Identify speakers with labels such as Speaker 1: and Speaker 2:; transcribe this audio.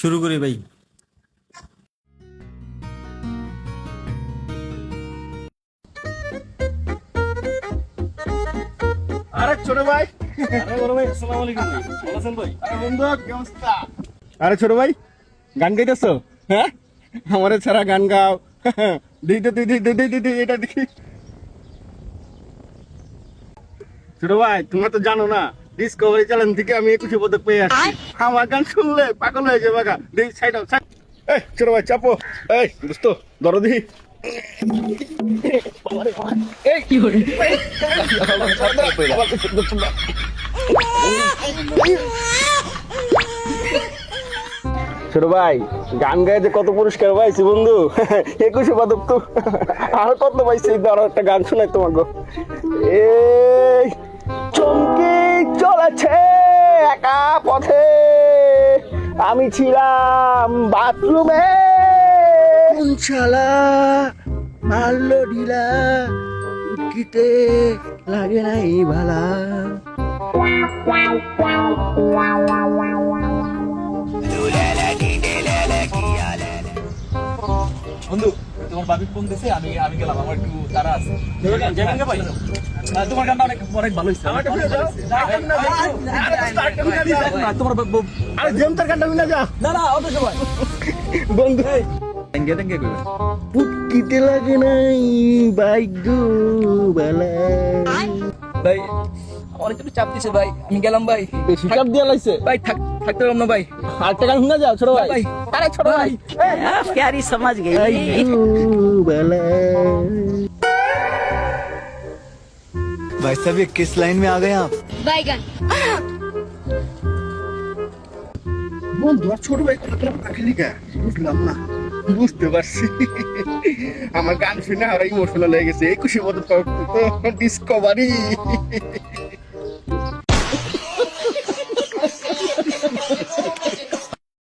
Speaker 1: শুরু করি ভাই।
Speaker 2: আরে ছোট ভাই,
Speaker 3: আরে বড় ভাই, আসসালামু আলাইকুম ভাই। ভালো আছেন ভাই?
Speaker 2: আরে বন্ধু কি অবস্থা? আরে ছোট ভাই, গান গাইতেছো? হ্যাঁ, আমারে ছাড়া গান গাও। দিই তো দিই দিই দিই দিই দিই এটা দেখি। ছোট ভাই, তোমরা তো জানো না, ডিসকভারি চ্যানেল থেকে আমি 21 পদক পেয়ে আসছি। আমার গান শুনলে পাগল হয়ে যাবে গা। দিই সাইড আউট সাইড। এই ছোট ভাই চাপো। এই দোস্ত ধরো দিই। এই কি হলো? ছোট ভাই, গান গায়ে যে কত পুরস্কার পাইছি বন্ধু। 21 পদক তো আর কত পাইছি, ধরো একটা গান শোনাই তোমাকে। এই চমকে চলেছে একা পথে, আমি ছিলাম বাথরুমে, কোন শালা মারলো ঢিলা, উঠকিতে লাগে নাই ভালা।
Speaker 3: বন্ধু, তোমার ভাবি ফোন দিছে, আমি গেলাম, আমার একটু তারা আছে। যাবেন না ভাই? তোমার গানটা অনেক অনেক ভালো হয়েছে। না, তোমার
Speaker 2: আরে জেমতার গানটা মিলা যা
Speaker 3: না না অত সময়
Speaker 2: বন্ধু।
Speaker 3: ট্যাঙ্গে ট্যাঙ্গে কইবেন।
Speaker 2: উঠকিতে লাগে নাই ভাগ্য বালা।
Speaker 3: ভাই আমার একটু চাপ দিছে ভাই, আমি গেলাম ভাই।
Speaker 2: বেশি চাপ দিয়া লাইছে
Speaker 3: ভাই থাকতে পারলাম না ভাই।
Speaker 2: আরেকটা গান শুনে যাও ছোট ভাই।
Speaker 3: ভাই
Speaker 2: আরে ছোট ভাই,
Speaker 4: प्यारी समझ गई
Speaker 5: भाई साहब ये किस लाइन में आ गए आप?
Speaker 6: बैगन
Speaker 2: বন্ধু আর ছোট ভাই রাখলি গা, বুঝলাম না। বুঝতে পারছি, আমার গান শুনে আর ইমোশনাল হয়ে গেছে। 21 বছর ডিসকভারি।